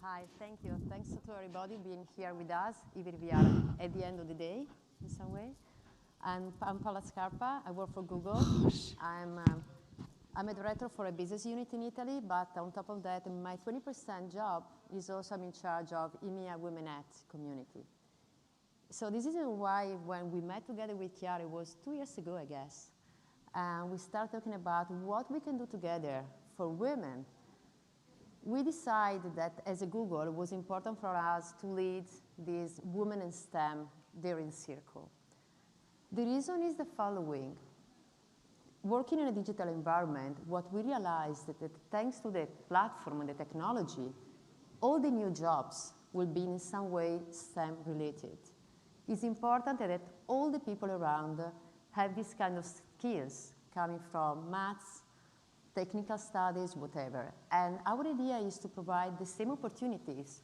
Hi, thank you. Thanks to everybody being here with us, even if we are at the end of the day in some way. I'm Paola Scarpa. I work for Google. I'm a director for a business unit in Italy, but on top of that, my 20% job is also I'm in charge of EMEA Women at community. So this is why when we met together with Chiara, it was 2 years ago, I guess, and we started talking about what we can do together for women. We decided that as a Google, it was important for us to lead this Women in STEM Daring Circle. The reason is the following. Working in a digital environment, what we realized is that thanks to the platform and the technology, all the new jobs will be in some way STEM related. It's important that all the people around have this kind of skills coming from maths, technical studies, whatever. And our idea is to provide the same opportunities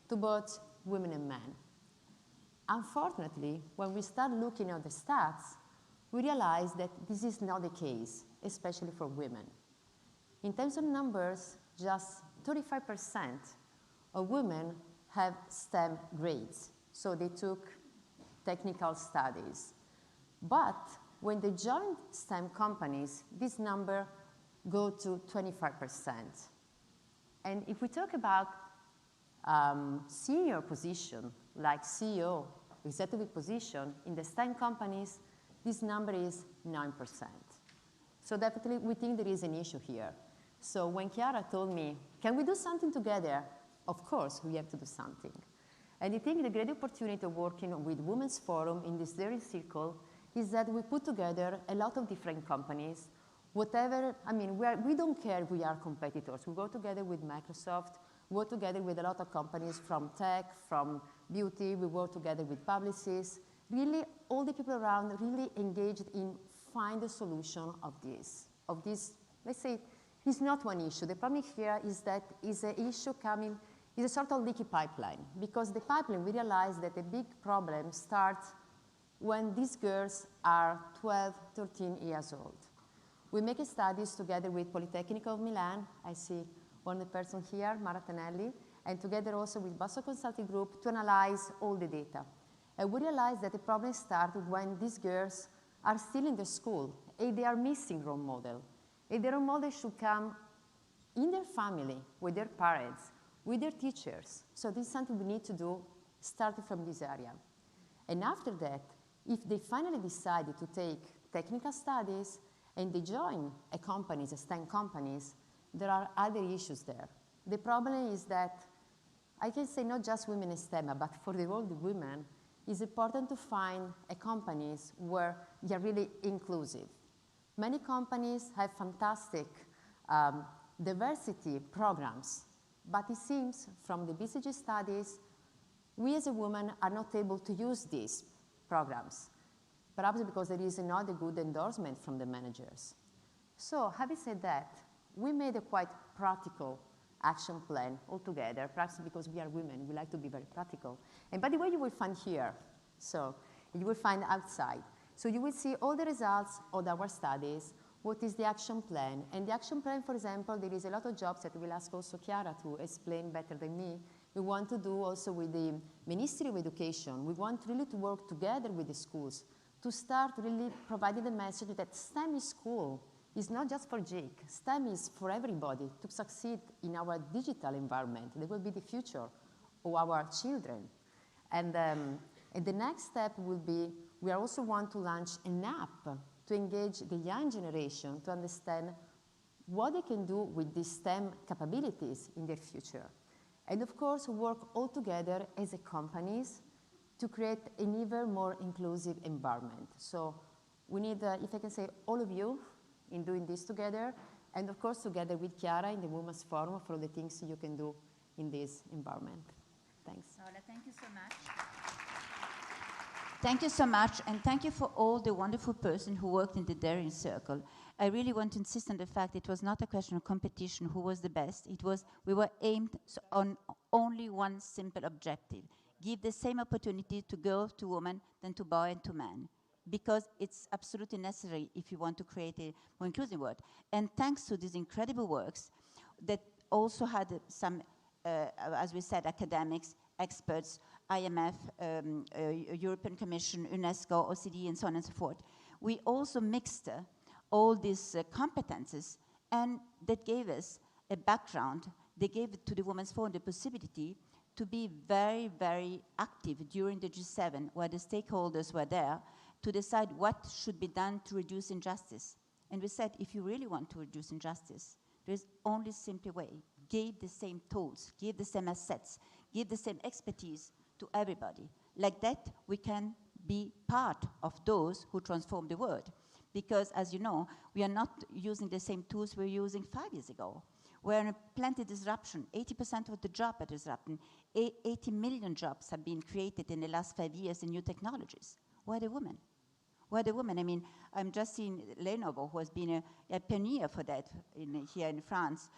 to both women and men. Unfortunately, when we start looking at the stats, we realize that this is not the case, especially for women. In terms of numbers, just 35% of women have STEM grades, so they took technical studies. But when they join STEM companies, this number go to 25%. And if we talk about senior position, like CEO, executive position, in the STEM companies, this number is 9%. So definitely we think there is an issue here. So when Chiara told me, can we do something together? Of course, we have to do something. And I think the great opportunity of working with Women's Forum in this Daring Circle is that we put together a lot of different companies. Whatever, I mean, we don't care if we are competitors. We work together with Microsoft, we work together with a lot of companies from tech, from beauty, we work together with publicists. Really, all the people around really engaged in find a solution of this, let's say, it's not one issue. The problem here is that is an issue coming, is a sort of leaky pipeline. Because the pipeline, we realize that the big problem starts when these girls are 12, 13 years old. We make studies together with Polytechnic of Milan. I see one person here, Mara Tanelli, and together also with Basso Consulting Group to analyze all the data. And we realized that the problem started when these girls are still in the school and they are missing role model. And the role model should come in their family, with their parents, with their teachers. So this is something we need to do starting from this area. And after that, if they finally decided to take technical studies, and they join a companies, a STEM companies, there are other issues there. The problem is that, I can say not just women in STEM, but for the all the women, it's important to find a companies where they're really inclusive. Many companies have fantastic diversity programs, but it seems from the BCG studies, we as a woman are not able to use these programs. Perhaps because there is not a good endorsement from the managers. So having said that, we made a quite practical action plan altogether, perhaps because we are women, we like to be very practical. And by the way, you will find here, so you will find outside. So you will see all the results of our studies, what is the action plan. And the action plan, for example, there is a lot of jobs that we'll ask also Chiara to explain better than me. We want to do also with the Ministry of Education. We want really to work together with the schools to start really providing the message that STEM is cool. It's not just for Jake. STEM is for everybody to succeed in our digital environment. They will be the future of our children. And the next step will be, we also want to launch an app to engage the young generation to understand what they can do with these STEM capabilities in their future. And of course, work all together as a companies to create an even more inclusive environment. So we need, if I can say, all of you in doing this together, and of course together with Chiara in the Women's Forum for the things you can do in this environment. Thanks. Paola, thank you so much. Thank you so much, and thank you for all the wonderful person who worked in the Daring Circle. I really want to insist on the fact it was not a question of competition, who was the best. It was, we were aimed on only one simple objective: give the same opportunity to girls, to women, than to boy and to man, because it's absolutely necessary if you want to create a more inclusive world. And thanks to these incredible works that also had some as we said, academics, experts, IMF, European Commission, UNESCO, OECD, and so on and so forth. We also mixed all these competences, and that gave us a background. They gave it to the Women's Forum the possibility to be very, very active during the G7, where the stakeholders were there, to decide what should be done to reduce injustice. And we said, if you really want to reduce injustice, there is only a simple way. Give the same tools, give the same assets, give the same expertise to everybody. Like that, we can be part of those who transform the world. Because, as you know, we are not using the same tools we were using 5 years ago. We're in a plenty disruption. 80% of the jobs are disrupting. 80 million jobs have been created in the last 5 years in new technologies. Where are the women? Where are the women? I mean, I'm just seeing Lenovo, who has been a pioneer for that here in France.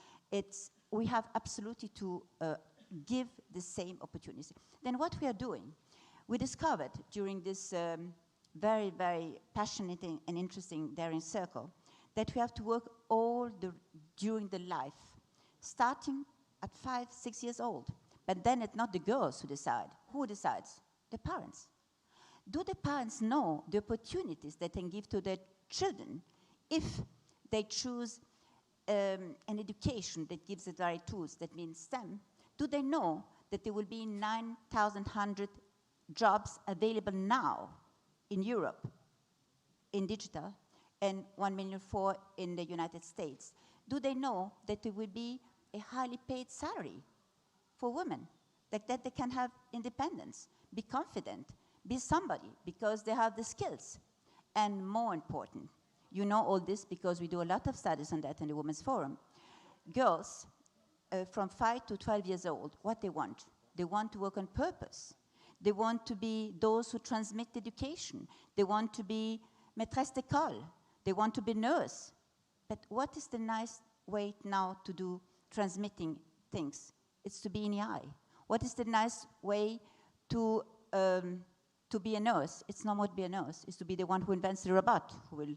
We have absolutely to give the same opportunity. Then what we are doing, we discovered during this very, very passionate and interesting daring circle that we have to work during the life, starting at 5, 6 years old. But then it's not the girls who decide. Who decides? The parents. Do the parents know the opportunities they can give to their children if they choose an education that gives the right tools, that means STEM? Do they know that there will be 9,100 jobs available now in Europe in digital and 1,000,004 in the United States? Do they know that there will be a highly paid salary for women, that they can have independence, be confident, be somebody because they have the skills? And more important, you know all this because we do a lot of studies on that in the Women's Forum. Girls from 5 to 12 years old, what they want to work on purpose. They want to be those who transmit education. They want to be maîtresse d'école. They want to be nurse. But what is the nice way now to do transmitting things? It's to be in the eye. What is the nice way to be a nurse? It's not what to be a nurse. It's to be the one who invents the robot who will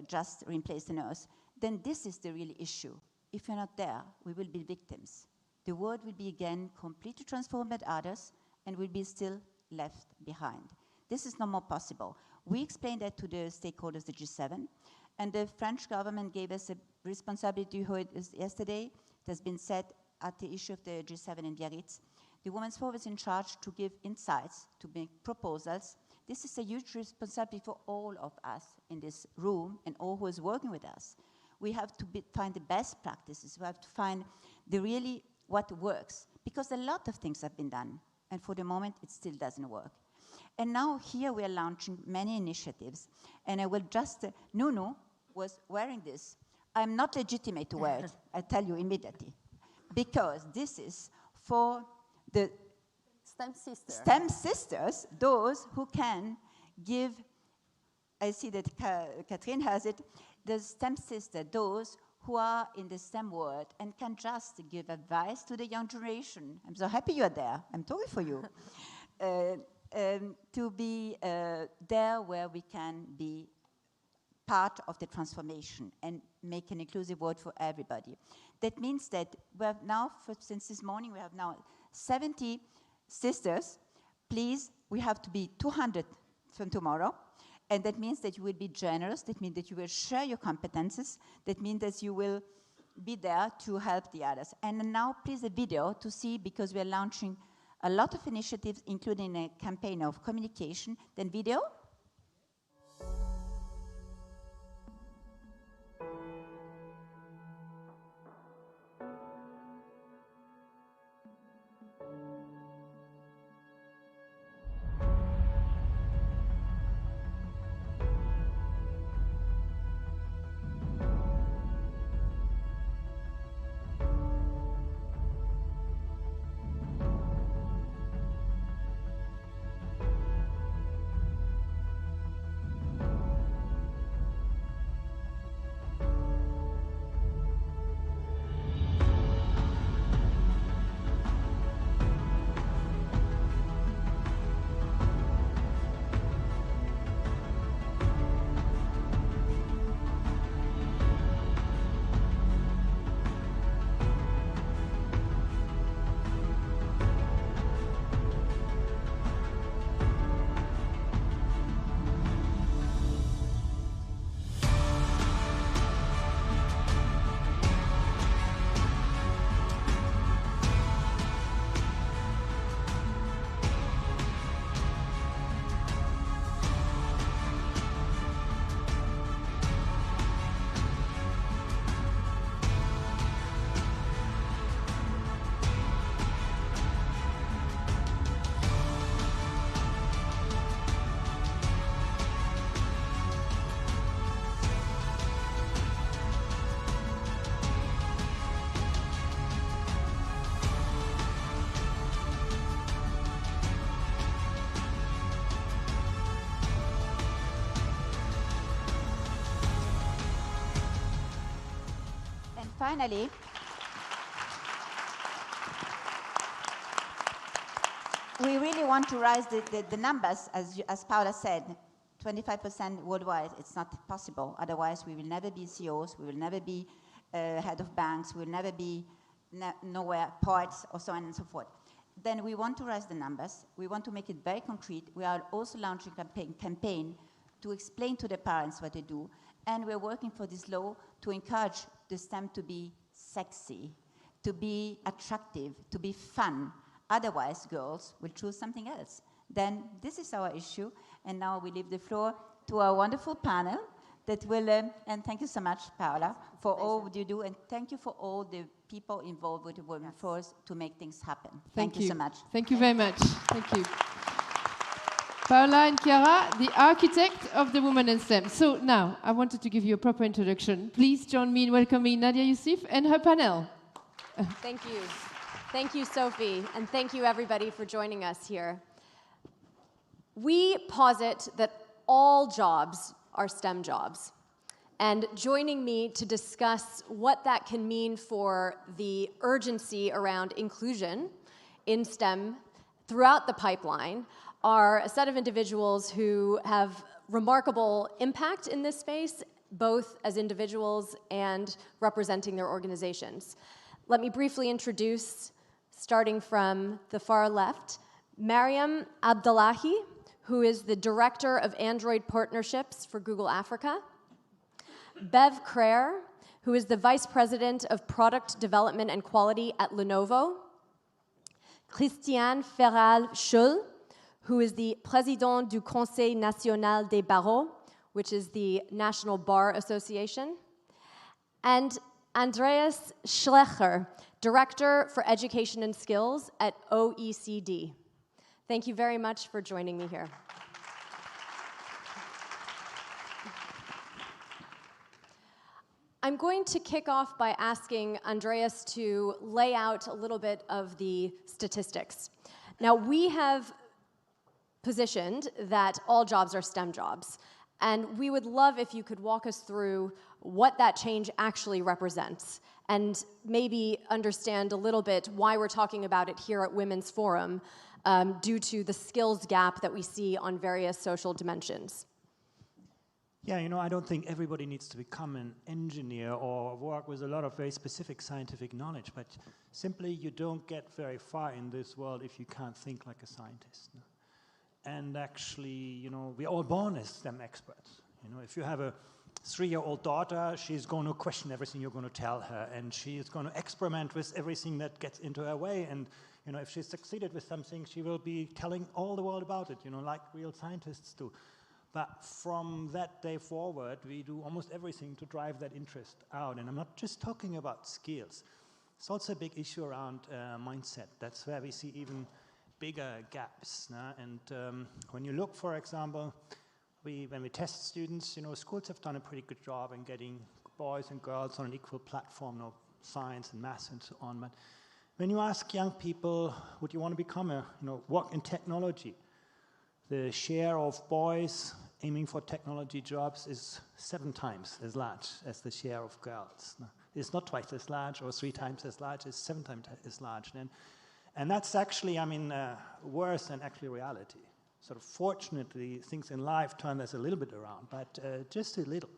just replace the nurse. Then this is the real issue. If you're not there, we will be victims. The world will be again completely transformed by others and will be still left behind. This is no more possible. We explained that to the stakeholders, the G7, and the French government gave us a responsibility. You heard yesterday, it has been said at the issue of the G7 in Biarritz. The Women's Forum is in charge to give insights, to make proposals. This is a huge responsibility for all of us in this room and all who is working with us. We have to find the best practices. We have to find really what works, because a lot of things have been done, and for the moment, it still doesn't work. And now here we are launching many initiatives, and I will just, Nunu was wearing this. I'm not legitimate to wear it, I tell you immediately, because this is for the STEM sisters, those who can give, I see that Catherine has it, the STEM sister, those who are in the STEM world and can just give advice to the young generation. I'm so happy you're there. I'm talking for you. To be there where we can be part of the transformation and make an inclusive world for everybody. That means that we have now, since this morning, we have now 70 sisters. Please, we have to be 200 from tomorrow. And that means that you will be generous. That means that you will share your competences. That means that you will be there to help the others. And now, please, a video to see, because we are launching a lot of initiatives, including a campaign of communication. Then video. finally, we really want to rise the numbers, as Paola said. 25% worldwide, it's not possible. Otherwise, we will never be CEOs, we will never be head of banks, we will never be nowhere poets, or so on and so forth. Then we want to rise the numbers. We want to make it very concrete. We are also launching a campaign to explain to the parents what they do. And we're working for this law to encourage the STEM to be sexy, to be attractive, to be fun. Otherwise, girls will choose something else. Then this is our issue. And now we leave the floor to our wonderful panel that will, and thank you so much, Paola, for all you do. And thank you for all the people involved with the Women Force to make things happen. Thank you so much. Thank you very much. Thank you. Paola and Chiara, the architect of the Women in STEM. So now, I wanted to give you a proper introduction. Please join me in welcoming Nadjia Yousif and her panel. Thank you. Thank you, Sophie, and thank you, everybody, for joining us here. We posit that all jobs are STEM jobs. And joining me to discuss what that can mean for the urgency around inclusion in STEM throughout the pipeline are a set of individuals who have remarkable impact in this space, both as individuals and representing their organizations. Let me briefly introduce, starting from the far left, Mariam Abdullahi, who is the Director of Android Partnerships for Google Africa, Bev Crair, who is the Vice President of Product Development and Quality at Lenovo, Christiane Ferral-Schull, who is the Président du Conseil National des Barreaux, which is the National Bar Association, and Andreas Schlecher, Director for Education and Skills at OECD. Thank you very much for joining me here. I'm going to kick off by asking Andreas to lay out a little bit of the statistics. Now, we have positioned that all jobs are STEM jobs, and we would love if you could walk us through what that change actually represents, and maybe understand a little bit why we're talking about it here at Women's Forum, due to the skills gap that we see on various social dimensions. Yeah, you know, I don't think everybody needs to become an engineer or work with a lot of very specific scientific knowledge, but simply you don't get very far in this world if you can't think like a scientist. No? And actually, you know, we're all born as STEM experts. You know, if you have a 3-year-old daughter, she's going to question everything you're going to tell her, and she is going to experiment with everything that gets into her way, and you know, if she's succeeded with something, she will be telling all the world about it, you know, like real scientists do. But from that day forward, we do almost everything to drive that interest out. And I'm not just talking about skills. It's also a big issue around mindset. That's where we see even bigger gaps. Nah? And when you look, for example, when we test students, you know, schools have done a pretty good job in getting boys and girls on an equal platform, you know, science and maths and so on. But when you ask young people, would you want to become a, you know, work in technology? The share of boys aiming for technology jobs is 7 times as large as the share of girls. It's not twice as large or 3 times as large, it's 7 times as large. And that's actually, I mean, worse than actually reality. Sort of fortunately, things in life turn us a little bit around, but just a little.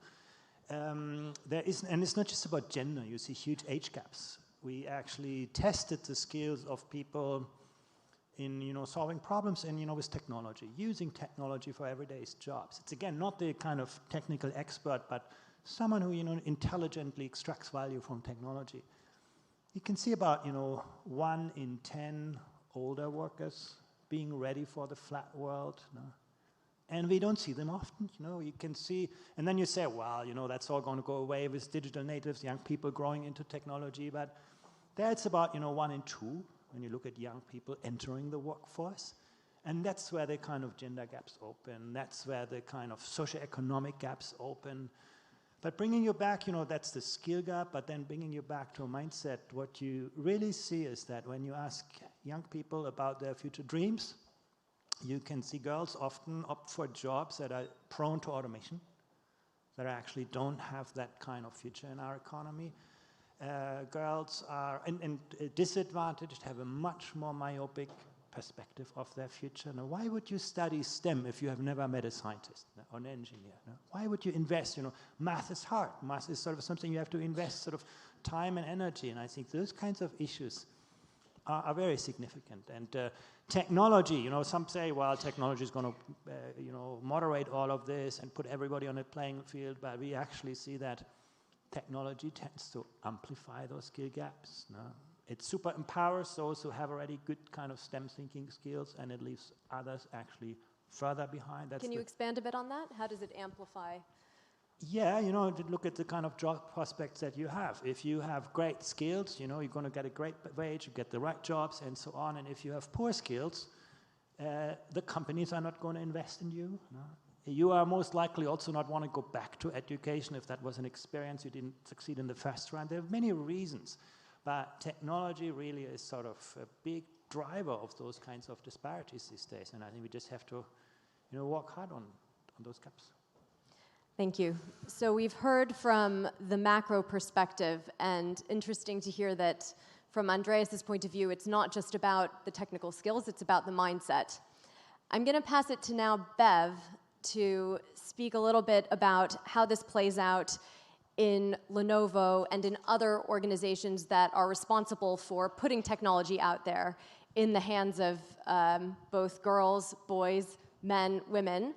There is, and it's not just about gender, you see huge age gaps. We actually tested the skills of people in, you know, solving problems and, you know, with technology, using technology for everyday jobs. It's again not the kind of technical expert, but someone who, you know, intelligently extracts value from technology. You can see about, you know, 1 in 10 older workers being ready for the flat world. No? And we don't see them often, you know, you can see, and then you say, well, you know, that's all going to go away with digital natives, young people growing into technology, but that's about, you know, 1 in 2 when you look at young people entering the workforce. And that's where the kind of gender gaps open, that's where the kind of socioeconomic gaps open. But bringing you back, you know, that's the skill gap, but then bringing you back to a mindset, what you really see is that when you ask young people about their future dreams, you can see girls often opt for jobs that are prone to automation, that actually don't have that kind of future in our economy. girls are and disadvantaged, have a much more myopic perspective of their future. Now, why would you study STEM if you have never met a scientist or an engineer? No? Why would you invest? Math is hard. Math is sort of something you have to invest sort of time and energy. And I think those kinds of issues are very significant. And technology, some say, well, technology is going to, moderate all of this and put everybody on a playing field. But we actually see that technology tends to amplify those skill gaps. No? It super empowers those who have already good kind of STEM thinking skills, and it leaves others actually further behind. Can you expand a bit on that? How does it amplify? Yeah, look at the kind of job prospects that you have. If you have great skills, you're going to get a great wage, you get the right jobs, and so on. And if you have poor skills, the companies are not going to invest in you. No? You are most likely also not want to go back to education if that was an experience you didn't succeed in the first round. There are many reasons. But technology really is sort of a big driver of those kinds of disparities these days. And I think we just have to, work hard on those gaps. Thank you. So we've heard from the macro perspective, and interesting to hear that from Andreas's point of view, it's not just about the technical skills, it's about the mindset. I'm going to pass it to now Bev to speak a little bit about how this plays out in Lenovo and in other organizations that are responsible for putting technology out there in the hands of both girls, boys, men, women.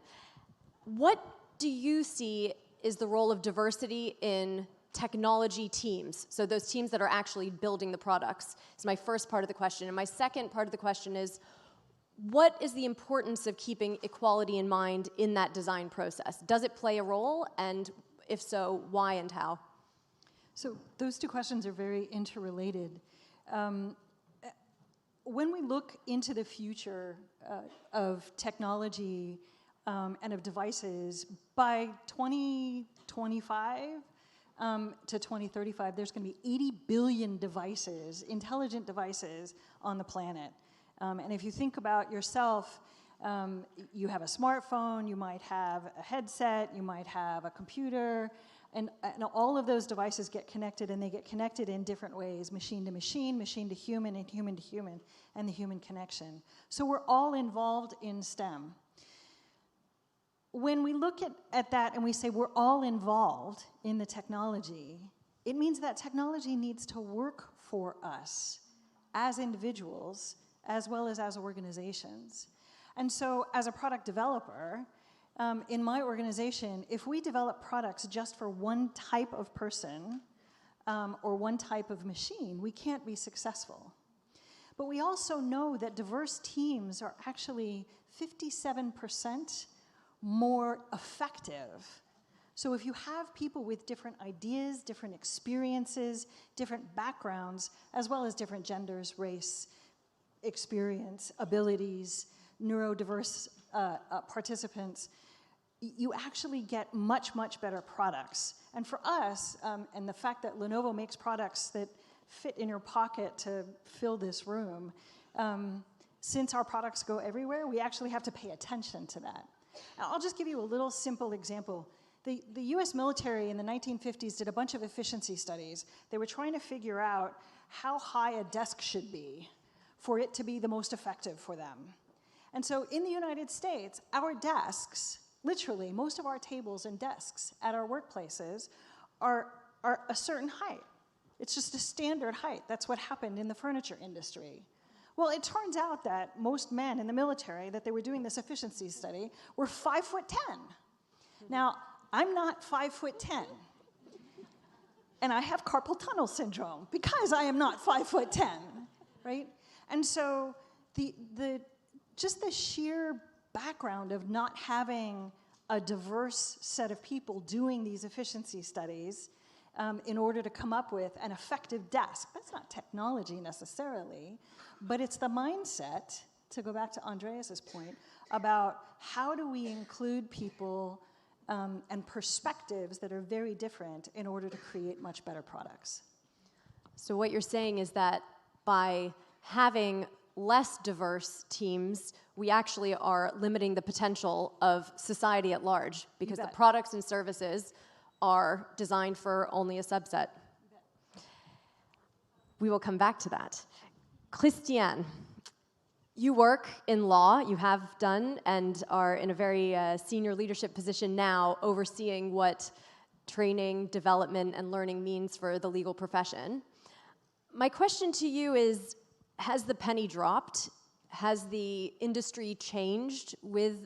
What do you see is the role of diversity in technology teams? So those teams that are actually building the products is my first part of the question. And my second part of the question is, what is the importance of keeping equality in mind in that design process? Does it play a role? And if so, why and how? So those two questions are very interrelated. When we look into the future of technology and of devices, by 2025 to 2035, there's going to be 80 billion devices, intelligent devices, on the planet. And if you think about yourself, you have a smartphone, you might have a headset, you might have a computer, and all of those devices get connected, and they get connected in different ways: machine to machine, machine to human, and human to human, and the human connection. So we're all involved in STEM. When we look at that and we say we're all involved in the technology, it means that technology needs to work for us as individuals as well as organizations. And so as a product developer, in my organization, if we develop products just for one type of person or one type of machine, we can't be successful. But we also know that diverse teams are actually 57% more effective. So if you have people with different ideas, different experiences, different backgrounds, as well as different genders, race, experience, abilities, neurodiverse participants, you actually get much, much better products. And for us, and the fact that Lenovo makes products that fit in your pocket to fill this room, since our products go everywhere, we actually have to pay attention to that. Now, I'll just give you a little simple example. The US military in the 1950s did a bunch of efficiency studies. They were trying to figure out how high a desk should be for it to be the most effective for them. And so in the United States, our desks, literally most of our tables and desks at our workplaces are a certain height. It's just a standard height. That's what happened in the furniture industry. Well, it turns out that most men in the military that they were doing this efficiency study were 5'10". Now, I'm not 5'10", and I have carpal tunnel syndrome because I am not 5'10", right? And so just the sheer background of not having a diverse set of people doing these efficiency studies in order to come up with an effective desk. That's not technology necessarily, but it's the mindset, to go back to Andreas's point, about how do we include people and perspectives that are very different in order to create much better products. So what you're saying is that by having less diverse teams, we actually are limiting the potential of society at large, because the products and services are designed for only a subset. we will come back to that. Christiane, you work in law, you have done, and are in a very senior leadership position now, overseeing what training, development, and learning means for the legal profession. My question to you is, has the penny dropped? Has the industry changed with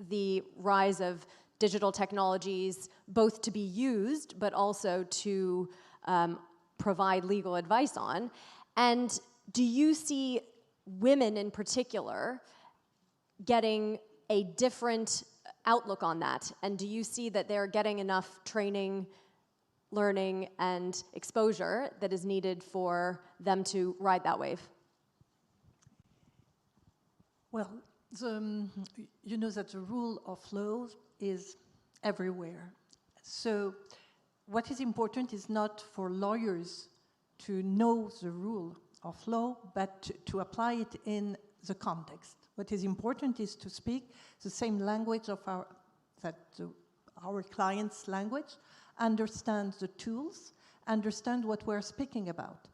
the rise of digital technologies, both to be used, but also to provide legal advice on? And do you see women in particular getting a different outlook on that? And do you see that they're getting enough training, learning, and exposure that is needed for them to ride that wave? Well, you know that the rule of law is everywhere. So what is important is not for lawyers to know the rule of law, but to apply it in the context. What is important is to speak the same language of our client's language, understand the tools, understand what we're speaking about.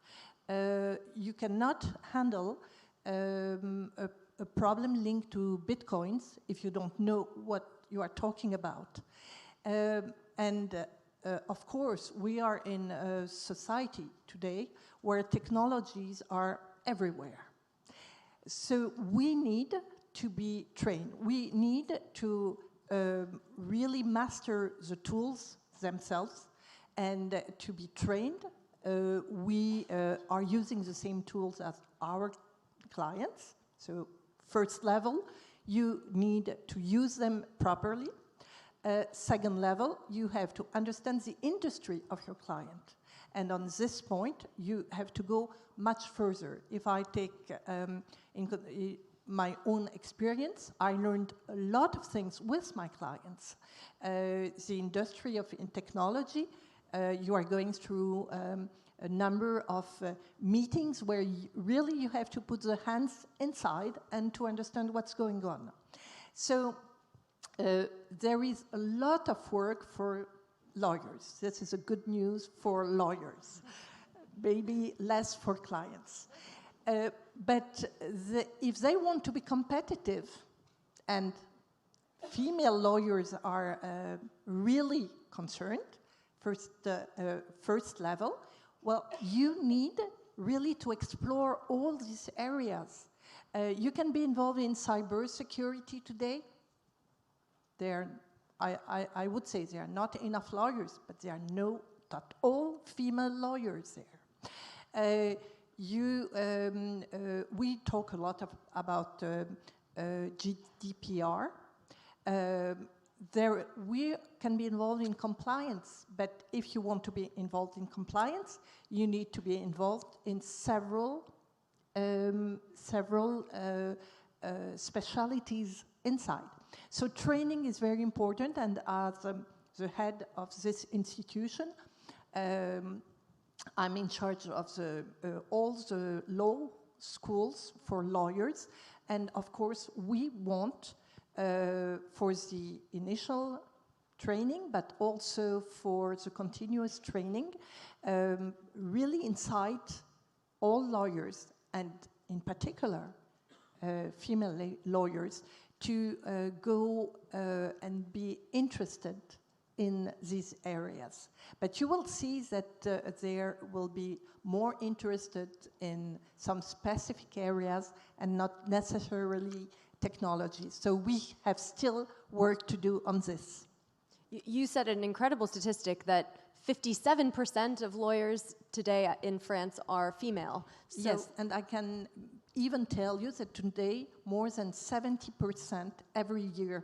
You cannot handle a problem linked to bitcoins if you don't know what you are talking about. Of course, we are in a society today where technologies are everywhere. So we need to be trained. We need to really master the tools themselves and to be trained. We are using the same tools as our clients. So first level, you need to use them properly. Second level, you have to understand the industry of your client. And on this point, you have to go much further. If I take my own experience, I learned a lot of things with my clients. The industry of technology, you are going through a number of meetings where you have to put the hands inside and to understand what's going on. So there is a lot of work for lawyers. This is a good news for lawyers, maybe less for clients. But if they want to be competitive, and female lawyers are really concerned, first level, well, you need really to explore all these areas. You can be involved in cybersecurity today. I would say there are not enough lawyers, but there are not all female lawyers there. We talk a lot about GDPR. We can be involved in compliance, but if you want to be involved in compliance, you need to be involved in several specialities inside. So training is very important, and as the head of this institution, I'm in charge of all the law schools for lawyers, and of course we want for the initial training, but also for the continuous training, really incite all lawyers, and in particular female lawyers, to go and be interested in these areas. But you will see that there will be more interested in some specific areas and not necessarily technology. So we have still work to do on this. You said an incredible statistic that 57% of lawyers today in France are female. So yes, and I can even tell you that today more than 70% every year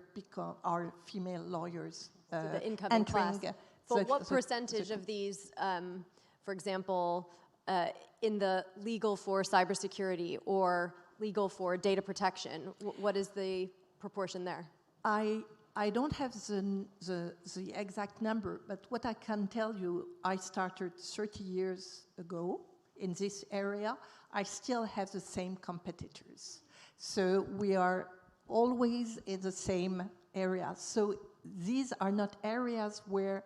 are female lawyers. So the incoming class. But what percentage of these, for example, in the legal for cybersecurity or legal for data protection, what is the proportion there? I don't have the exact number, but what I can tell you, I started 30 years ago in this area. I still have the same competitors. So we are always in the same area. So these are not areas where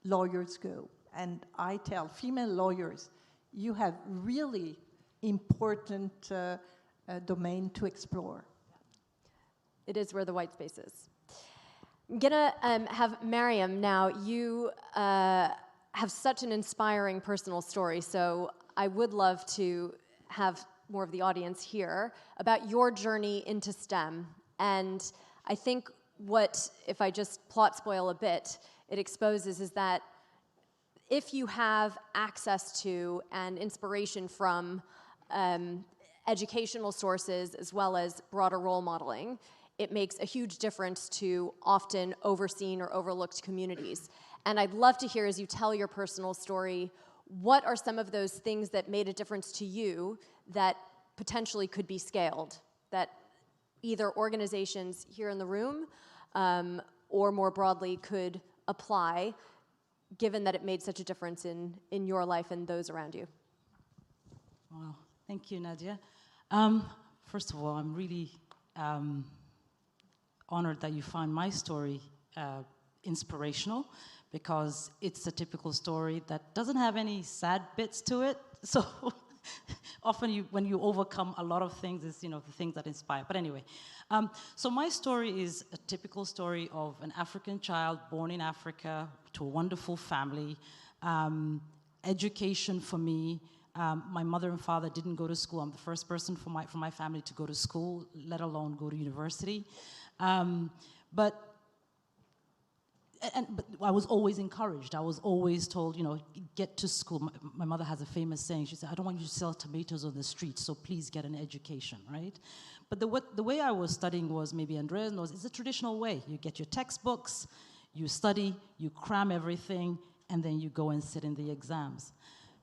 lawyers go. And I tell female lawyers, you have really important domain to explore. It is where the white space is. I'm gonna have Mariam now. You have such an inspiring personal story, so I would love to have more of the audience hear about your journey into STEM. And I think what, if I just plot spoil a bit, it exposes is that if you have access to and inspiration from educational sources as well as broader role modeling, it makes a huge difference to often overseen or overlooked communities. And I'd love to hear, as you tell your personal story, what are some of those things that made a difference to you that potentially could be scaled, that either organizations here in the room or more broadly could apply, given that it made such a difference in your life and those around you? Wow, thank you, Nadjia. First of all, I'm really honored that you find my story inspirational, because it's a typical story that doesn't have any sad bits to it. So often when you overcome a lot of things, it's, the things that inspire. But anyway, so my story is a typical story of an African child born in Africa to a wonderful family. Education for me, my mother and father didn't go to school. I'm the first person from my family to go to school, let alone go to university. But I was always encouraged. I was always told, get to school. My mother has a famous saying. She said, I don't want you to sell tomatoes on the street, so please get an education, right? But the way I was studying was, maybe Andreas knows, it's a traditional way. You get your textbooks, you study, you cram everything, and then you go and sit in the exams.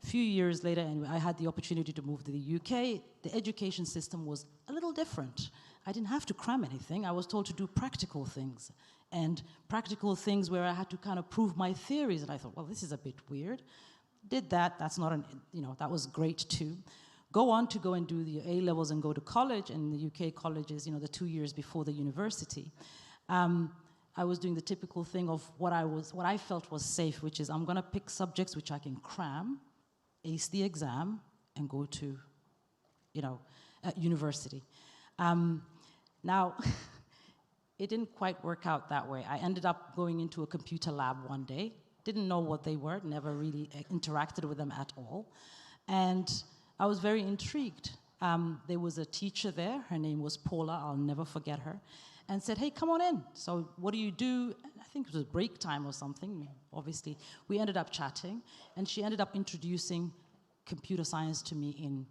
A few years later, anyway, I had the opportunity to move to the UK. The education system was a little different. I didn't have to cram anything. I was told to do practical things. And practical things where I had to kind of prove my theories. And I thought, well, this is a bit weird. Did that. That's not that was great too. Go on to go and do the A-levels and go to college. And the UK colleges, the 2 years before the university. I was doing the typical thing of what I felt was safe, which is I'm going to pick subjects which I can cram, ace the exam, and go to, university. Now, it didn't quite work out that way. I ended up going into a computer lab one day, didn't know what they were, never really interacted with them at all. And I was very intrigued. There was a teacher there, her name was Paola, I'll never forget her, and said, hey, come on in. So what do you do? I think it was break time or something, obviously. We ended up chatting, and she ended up introducing computer science to me in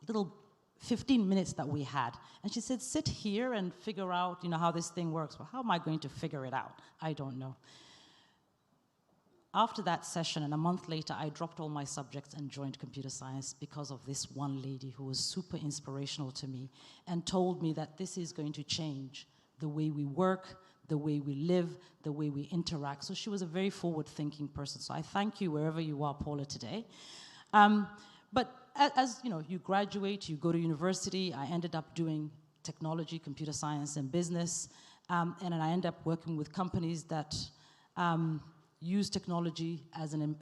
little 15 minutes that we had. And she said, sit here and figure out, how this thing works. Well, how am I going to figure it out? I don't know. After that session, and a month later, I dropped all my subjects and joined computer science because of this one lady who was super inspirational to me and told me that this is going to change the way we work, the way we live, the way we interact. So she was a very forward-thinking person. So I thank you wherever you are, Paola, today. But as you graduate, you go to university. I ended up doing technology, computer science, and business. And then I ended up working with companies that use technology as an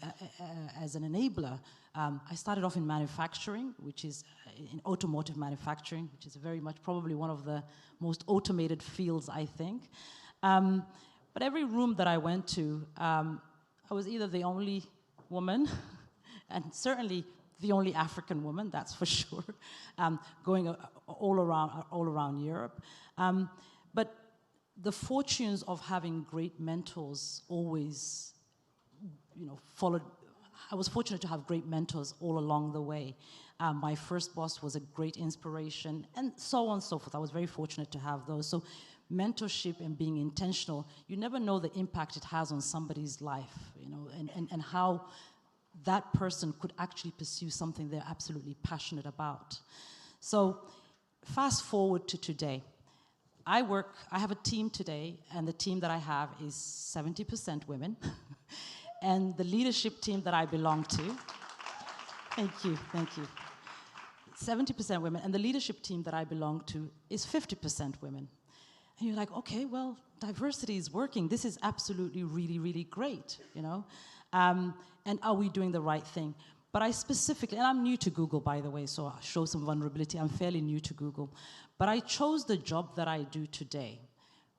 enabler. I started off in manufacturing, which is in automotive manufacturing, which is very much probably one of the most automated fields, I think. But every room that I went to, I was either the only woman, and certainly the only African woman, that's for sure, going all around Europe. But the fortunes of having great mentors always, followed. I was fortunate to have great mentors all along the way. My first boss was a great inspiration, and so on and so forth. I was very fortunate to have those. So mentorship and being intentional, you never know the impact it has on somebody's life, and how that person could actually pursue something they're absolutely passionate about. So fast forward to today. I have a team today, and the team that I have is 70% women. And the leadership team that I belong to, thank you. 70% women, and the leadership team that I belong to is 50% women. And you're like, okay, well, diversity is working. This is absolutely really, really great, And are we doing the right thing? But I specifically, and I'm new to Google, by the way, so I'll show some vulnerability. I'm fairly new to Google. But I chose the job that I do today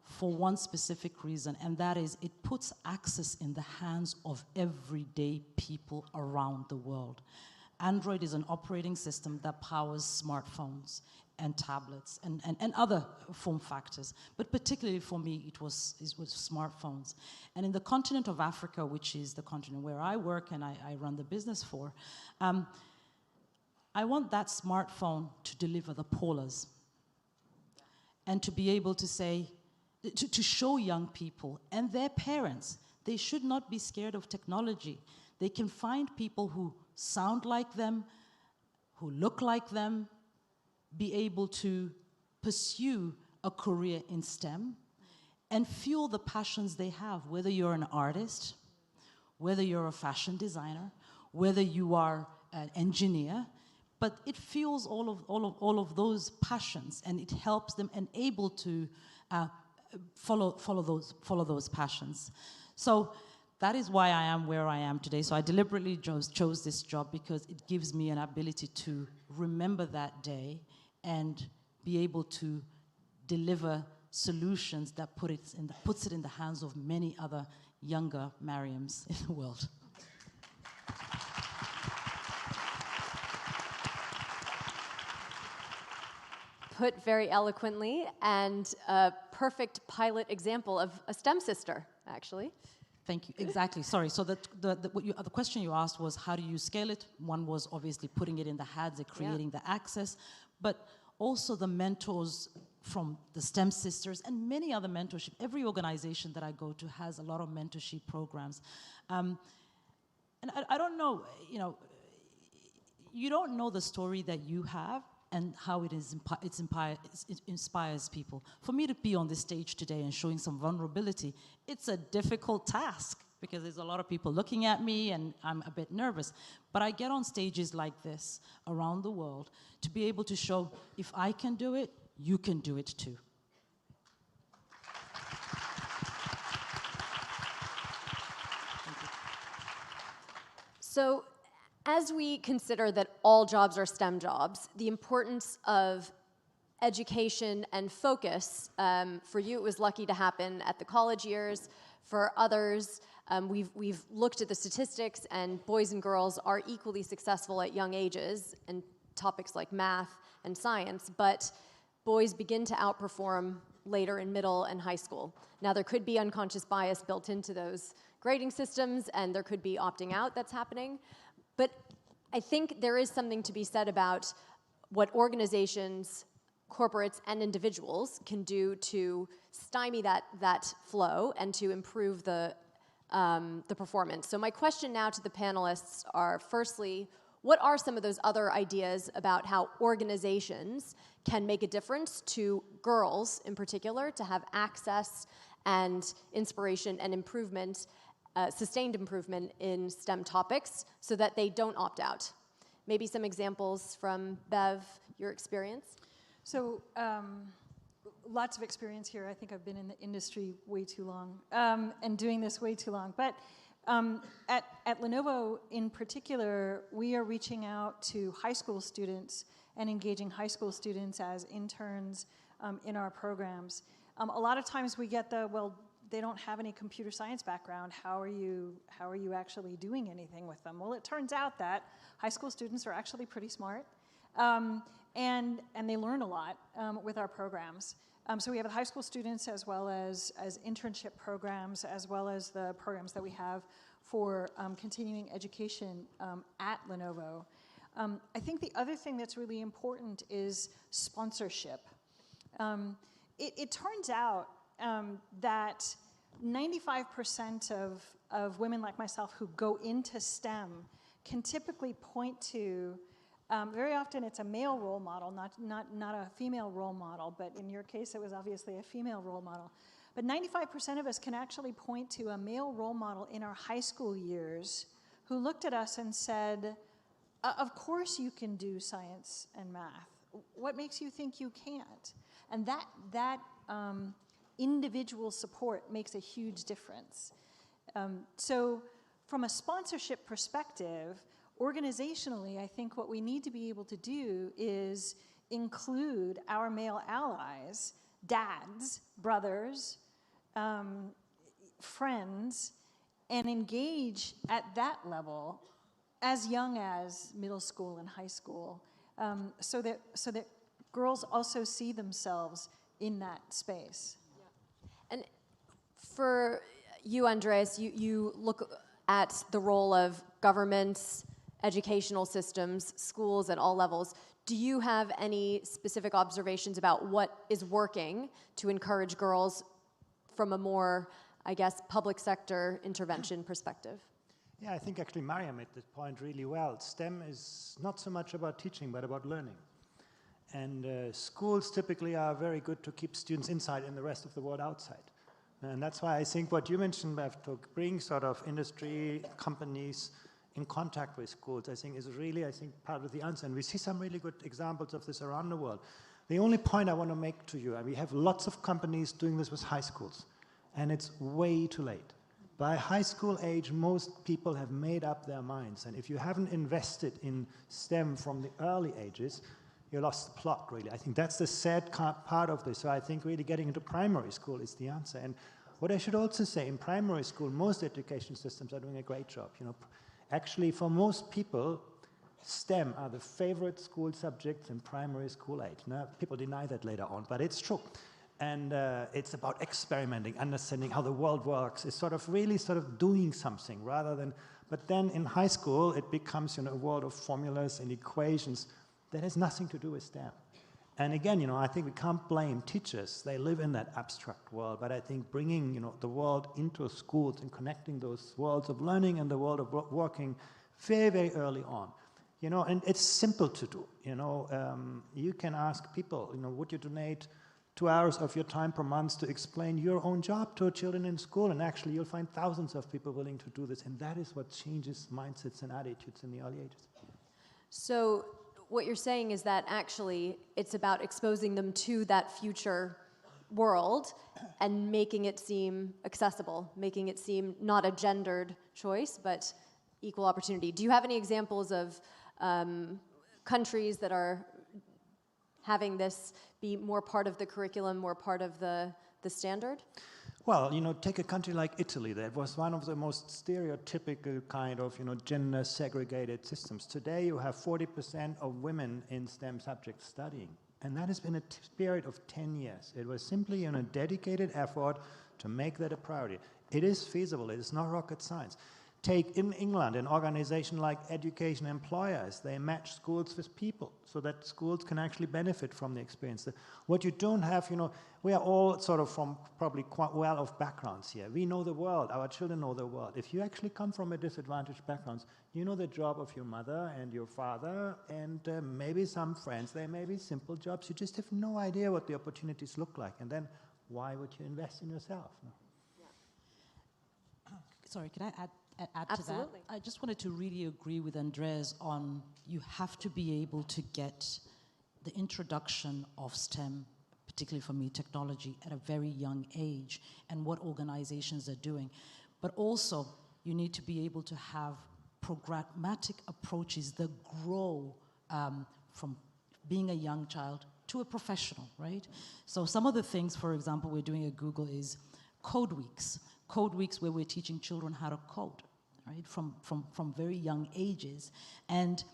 for one specific reason, and that is it puts access in the hands of everyday people around the world. Android is an operating system that powers smartphones and tablets and other form factors. But particularly for me, it was smartphones. And in the continent of Africa, which is the continent where I work and I run the business for, I want that smartphone to deliver the Paulas and to be able to say, to show young people and their parents, they should not be scared of technology. They can find people who sound like them, who look like them, be able to pursue a career in STEM and fuel the passions they have, whether you're an artist, whether you're a fashion designer, whether you are an engineer, but it fuels all of those passions, and it helps them and able to follow those passions. So that is why I am where I am today. So I deliberately chose this job because it gives me an ability to remember that day and be able to deliver solutions that puts it in the hands of many other younger Mariams in the world. Put very eloquently, and a perfect pilot example of a STEM sister, actually. Thank you. Exactly. Sorry. So the question you asked was, how do you scale it? One was obviously putting it in the hands and creating the access, but also the mentors from the STEM sisters and many other mentorship. Every organization that I go to has a lot of mentorship programs. And I don't know, you don't know the story that you have and how it inspires people. For me to be on this stage today and showing some vulnerability, it's a difficult task because there's a lot of people looking at me and I'm a bit nervous. But I get on stages like this around the world to be able to show, if I can do it, you can do it too. So, as we consider that all jobs are STEM jobs, the importance of education and focus, for you it was lucky to happen at the college years. For others, we've looked at the statistics, and boys and girls are equally successful at young ages in topics like math and science, but boys begin to outperform later in middle and high school. Now, there could be unconscious bias built into those grading systems, and there could be opting out that's happening. But I think there is something to be said about what organizations, corporates, and individuals can do to stymie that flow and to improve the performance. So my question now to the panelists are, firstly, what are some of those other ideas about how organizations can make a difference to girls in particular to have access and inspiration and improvement, sustained improvement in STEM topics so that they don't opt out? Maybe some examples from Bev, your experience? So lots of experience here. I think I've been in the industry way too long and doing this way too long. But at Lenovo in particular, we are reaching out to high school students and engaging high school students as interns in our programs. A lot of times we get well, they don't have any computer science background. How are you actually doing anything with them? Well, it turns out that high school students are actually pretty smart, and they learn a lot with our programs. So we have the high school students as well as internship programs, as well as the programs that we have for continuing education at Lenovo. I think the other thing that's really important is sponsorship. It turns out that 95% of women like myself who go into STEM can typically point to, very often it's a male role model, not a female role model, but in your case it was obviously a female role model. But 95% of us can actually point to a male role model in our high school years who looked at us and said, of course you can do science and math. What makes you think you can't? And that individual support makes a huge difference. So from a sponsorship perspective, Organizationally, I think what we need to be able to do is include our male allies, dads, brothers, friends, and engage at that level as young as middle school and high school, so that girls also see themselves in that space. Yeah. And for you, Andreas, you look at the role of governments, educational systems, schools at all levels. Do you have any specific observations about what is working to encourage girls from a more, I guess, public sector intervention perspective? Yeah, I think actually Maria made this point really well. STEM is not so much about teaching, but about learning. And schools typically are very good to keep students inside and the rest of the world outside. And that's why I think what you mentioned, Bev, to bring sort of industry, companies in contact with schools, I think is really, part of the answer. And we see some really good examples of this around the world. The only point I want to make to you, we have lots of companies doing this with high schools, and it's way too late. By high school age, most people have made up their minds. And if you haven't invested in STEM from the early ages, you lost the plot, really. I think that's the sad part of this. So I think really getting into primary school is the answer. And what I should also say, in primary school, most education systems are doing a great job. Actually, for most people, STEM are the favorite school subjects in primary school age. Now, people deny that later on, but it's true. And it's about experimenting, understanding how the world works. It's really doing something rather than, but then in high school, it becomes a world of formulas and equations that has nothing to do with STEM. And again, I think we can't blame teachers. They live in that abstract world, but I think bringing, the world into schools and connecting those worlds of learning and the world of working very, very early on. And it's simple to do. You can ask people, would you donate 2 hours of your time per month to explain your own job to children in school, and actually you'll find thousands of people willing to do this, and that is what changes mindsets and attitudes in the early ages. So what you're saying is that actually it's about exposing them to that future world and making it seem accessible, making it seem not a gendered choice, but equal opportunity. Do you have any examples of countries that are having this be more part of the curriculum, more part of the standard? Well, take a country like Italy. That was one of the most stereotypical kind of, gender segregated systems. Today you have 40% of women in STEM subjects studying. And that has been a period of 10 years. It was simply a dedicated effort to make that a priority. It is feasible. It is not rocket science. Take in England an organization like Education Employers. They match schools with people so that schools can actually benefit from the experience. What you don't have, we are all from probably quite well-off backgrounds here. We know the world. Our children know the world. If you actually come from a disadvantaged background, you know the job of your mother and your father and maybe some friends. They may be simple jobs. You just have no idea what the opportunities look like. And then why would you invest in yourself? No? Yeah. Sorry, can I add Absolutely. to that? I just wanted to really agree with Andreas on you have to be able to get the introduction of STEM, particularly for me, technology, at a very young age and what organizations are doing. But also, you need to be able to have programmatic approaches that grow from being a young child to a professional, right? So some of the things, for example, we're doing at Google is code weeks. Code weeks where we're teaching children how to code, right, from very young ages. And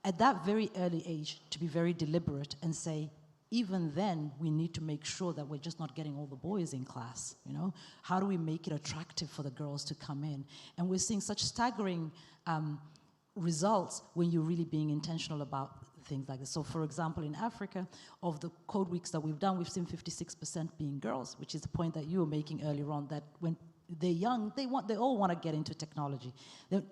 at that very early age, to be very deliberate and say, even then, we need to make sure that we're just not getting all the boys in class, How do we make it attractive for the girls to come in? And we're seeing such staggering results when you're really being intentional about things like this. So, for example, in Africa, of the code weeks that we've done, we've seen 56% being girls, which is the point that you were making earlier on, that when they're young, they all want to get into technology.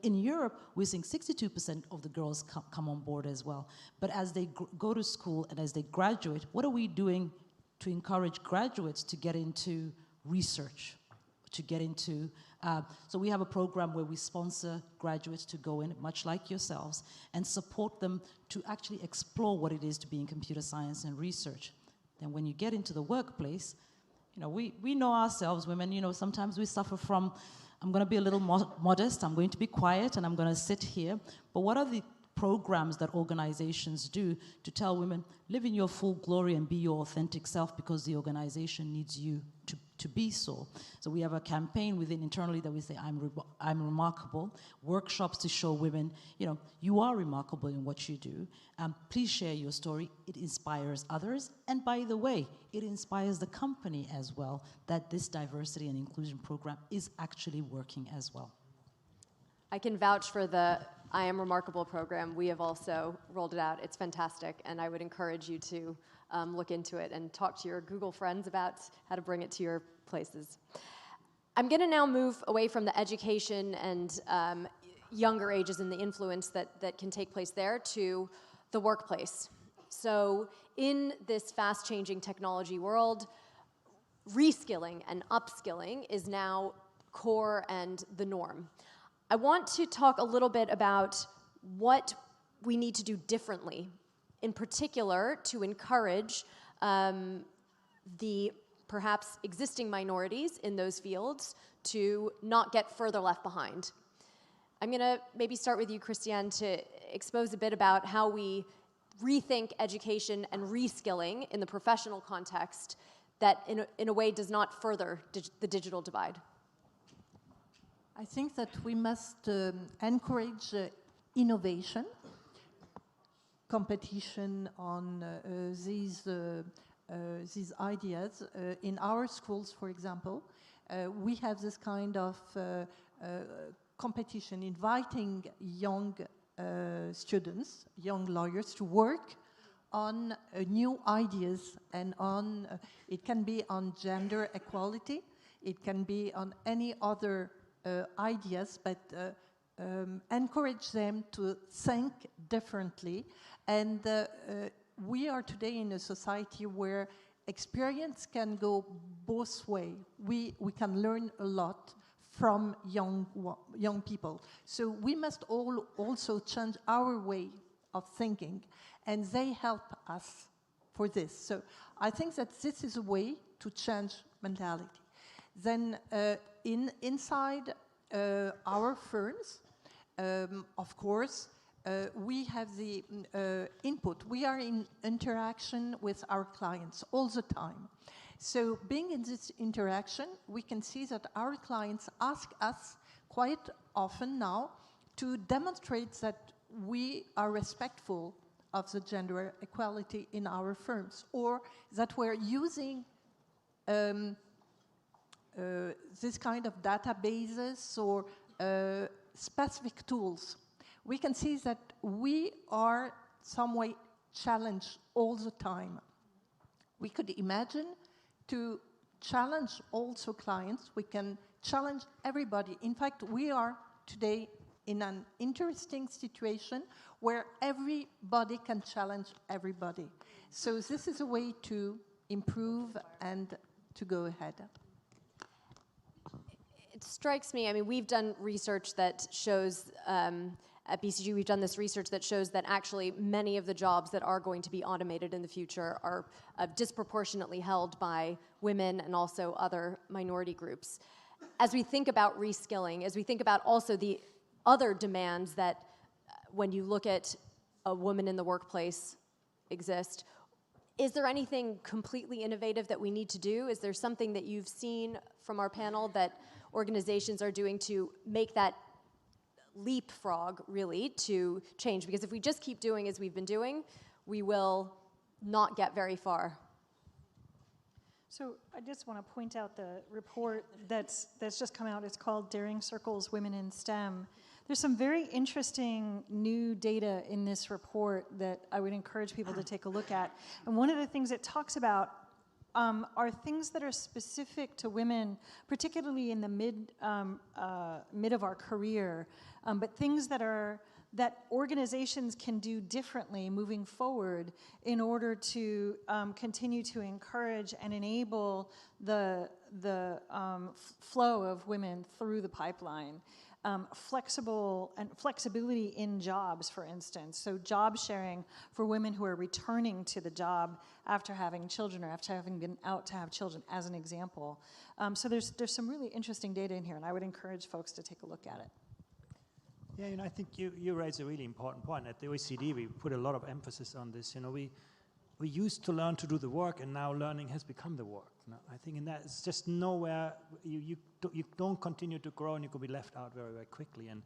In Europe, we're seeing 62% of the girls come on board as well. But as they go to school and as they graduate, what are we doing to encourage graduates to get into research, to get into... so we have a program where we sponsor graduates to go in, much like yourselves, and support them to actually explore what it is to be in computer science and research. Then when you get into the workplace, we know ourselves, women, sometimes we suffer from I'm going to be a little modest, I'm going to be quiet, and I'm going to sit here. But what are the programs that organizations do to tell women, live in your full glory and be your authentic self, because the organization needs you to be so. So we have a campaign within internally that we say, I'm remarkable, workshops to show women, you are remarkable in what you do. Please share your story. It inspires others. And by the way, it inspires the company as well, that this diversity and inclusion program is actually working as well. I can vouch for the I Am Remarkable program. We have also rolled it out. It's fantastic, and I would encourage you to look into it and talk to your Google friends about how to bring it to your places. I'm going to now move away from the education and younger ages and the influence that can take place there to the workplace. So in this fast-changing technology world, reskilling and upskilling is now core and the norm. I want to talk a little bit about what we need to do differently, in particular to encourage the perhaps existing minorities in those fields to not get further left behind. I'm going to maybe start with you, Christiane, to expose a bit about how we rethink education and reskilling in the professional context that in a way does not further the digital divide. I think that we must encourage innovation, competition on these ideas. In our schools, for example, we have this kind of competition, inviting young students, young lawyers, to work on new ideas, and on it can be on gender equality, it can be on any other ideas, but encourage them to think differently. And we are today in a society where experience can go both ways. We can learn a lot from young people. So we must also change our way of thinking, and they help us for this. So I think that this is a way to change mentality. Then inside our firms, of course, we have the input. We are in interaction with our clients all the time. So being in this interaction, we can see that our clients ask us quite often now to demonstrate that we are respectful of the gender equality in our firms, or that we're using this kind of databases or specific tools. We can see that we are some way challenged all the time. We could imagine to challenge also clients. We can challenge everybody. In fact, we are today in an interesting situation where everybody can challenge everybody. So this is a way to improve and to go ahead. It strikes me, I mean, we've done research that shows, at BCG, we've done this research that shows that actually many of the jobs that are going to be automated in the future are disproportionately held by women and also other minority groups. As we think about reskilling, as we think about also the other demands that when you look at a woman in the workplace exist, is there anything completely innovative that we need to do? Is there something that you've seen from our panel that organizations are doing to make that leapfrog, really, to change? Because if we just keep doing as we've been doing, we will not get very far. So I just want to point out the report that's just come out. It's called Daring Circles, Women in STEM. There's some very interesting new data in this report that I would encourage people to take a look at. And one of the things it talks about are things that are specific to women, particularly in the mid of our career, but things that organizations can do differently moving forward in order to continue to encourage and enable the flow of women through the pipeline. flexibility in jobs, for instance. So job sharing for women who are returning to the job after having children or after having been out to have children, as an example. So there's some really interesting data in here, and I would encourage folks to take a look at it. Yeah, I think you raise a really important point. At the OECD, we put a lot of emphasis on this. We used to learn to do the work, and now learning has become the work. I think in that it's just nowhere, you don't continue to grow, and you could be left out very, very quickly. And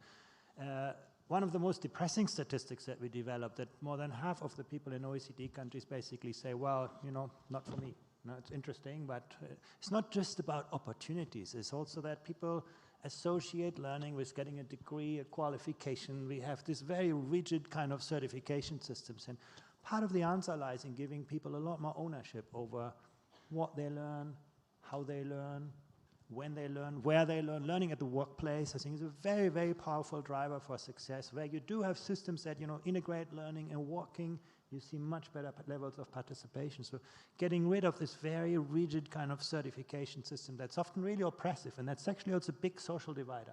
one of the most depressing statistics that we developed, that more than half of the people in OECD countries basically say, well, not for me. It's interesting, but it's not just about opportunities. It's also that people associate learning with getting a degree, a qualification. We have this very rigid kind of certification systems, and part of the answer lies in giving people a lot more ownership over what they learn, how they learn, when they learn, where they learn. Learning at the workplace, I think, is a very, very powerful driver for success, where you do have systems that integrate learning and working. You see much better levels of participation. So getting rid of this very rigid kind of certification system that's often really oppressive, and that's actually also a big social divider,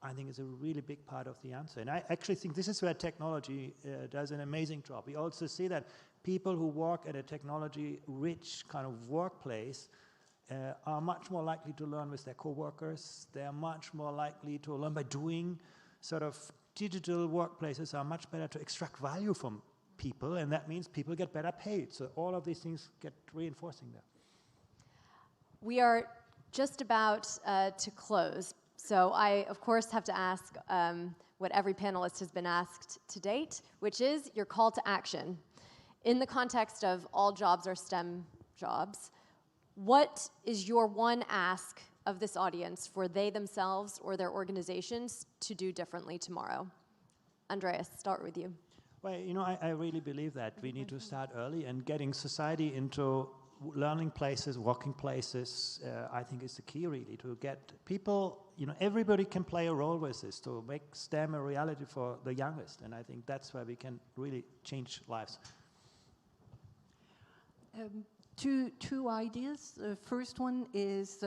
I think is a really big part of the answer. And I actually think this is where technology does an amazing job. We also see that people who work at a technology-rich kind of workplace are much more likely to learn with their coworkers. They're much more likely to learn by doing. Sort of digital workplaces are much better to extract value from people, and that means people get better paid. So all of these things get reinforcing there. We are just about to close. So I, of course, have to ask what every panelist has been asked to date, which is your call to action. In the context of all jobs are STEM jobs, what is your one ask of this audience for they themselves or their organizations to do differently tomorrow? Andreas, start with you. Well, I really believe that we need to start early, and getting society into learning places, working places, I think is the key, really, to get people, everybody can play a role with this, to make STEM a reality for the youngest, and I think that's where we can really change lives. Two ideas. First one is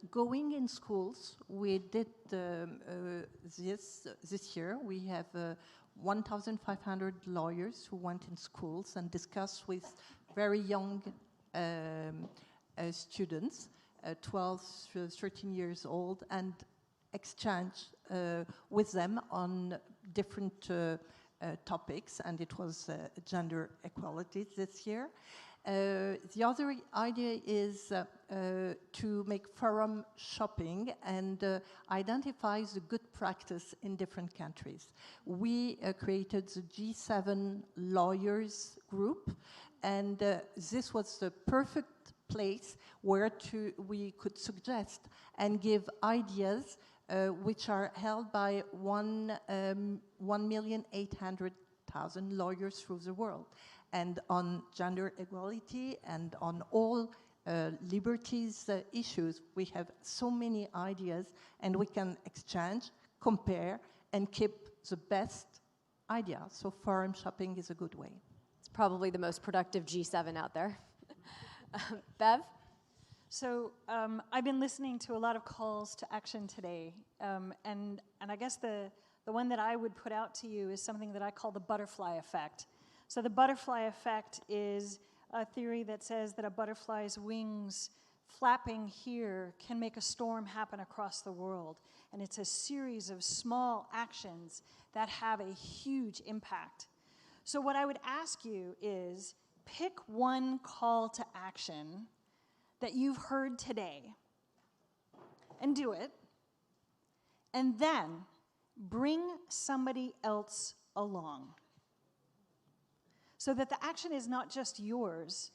going in schools. We did this year. We have 1,500 lawyers who went in schools and discussed with very young students, 12, 13 years old, and exchange with them on different topics, and it was gender equality this year. The other idea is to make forum shopping and identify the good practice in different countries. We created the G7 lawyers group, and this was the perfect place where we could suggest and give ideas which are held by 1,800,000 lawyers through the world, and on gender equality and on all liberties issues. We have so many ideas, and we can exchange, compare, and keep the best idea. So forum shopping is a good way. It's probably the most productive G7 out there. Bev? So I've been listening to a lot of calls to action today, and I guess the one that I would put out to you is something that I call the butterfly effect. So the butterfly effect is a theory that says that a butterfly's wings flapping here can make a storm happen across the world. And it's a series of small actions that have a huge impact. So what I would ask you is pick one call to action that you've heard today and do it. And then bring somebody else along, so that the action is not just yours,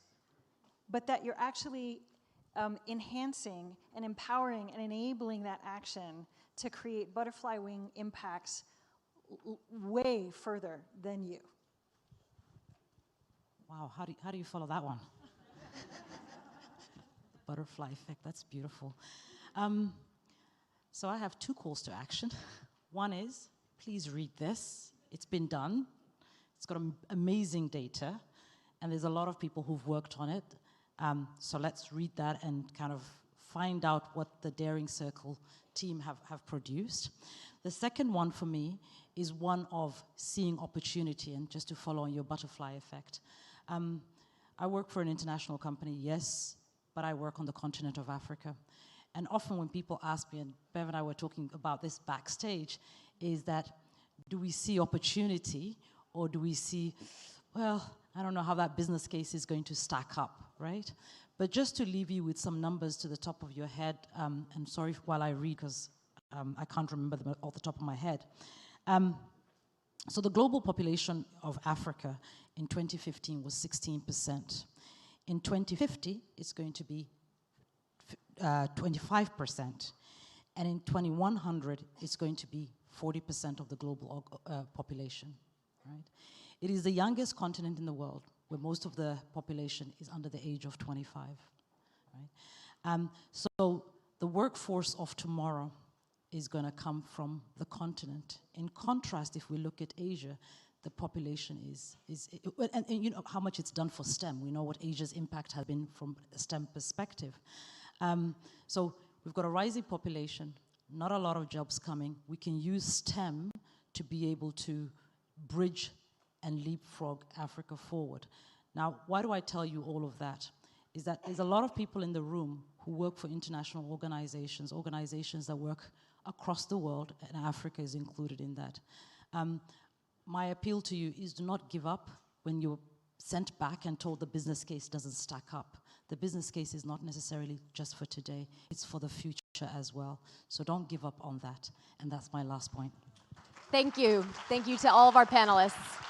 but that you're actually enhancing and empowering and enabling that action to create butterfly wing impacts way further than you. Wow, how do you follow that one? Butterfly effect, that's beautiful. So I have two calls to action. One is, please read this. It's been done. It's got amazing data, and there's a lot of people who've worked on it. So let's read that and kind of find out what the Daring Circle team have produced. The second one for me is one of seeing opportunity, and just to follow on your butterfly effect. I work for an international company, yes, but I work on the continent of Africa. And often when people ask me, and Bev and I were talking about this backstage, is that do we see opportunity, or do we see, well, I don't know how that business case is going to stack up, right? But just to leave you with some numbers to the top of your head, and sorry while I read, because I can't remember them off the top of my head. So the global population of Africa in 2015 was 16%. In 2050, it's going to be 25%. And in 2100, it's going to be 40% of the global population, right? It is the youngest continent in the world, where most of the population is under the age of 25, right? So the workforce of tomorrow is going to come from the continent. In contrast, if we look at Asia, the population and you know how much it's done for STEM. We know what Asia's impact has been from a STEM perspective. So we've got a rising population, not a lot of jobs coming. We can use STEM to be able to bridge and leapfrog Africa forward. Now, why do I tell you all of that? Is that there's a lot of people in the room who work for international organizations that work across the world, and Africa is included in that. My appeal to you is do not give up when you're sent back and told the business case doesn't stack up. The business case is not necessarily just for today, it's for the future as well. So don't give up on that. And that's my last point. Thank you. Thank you to all of our panelists.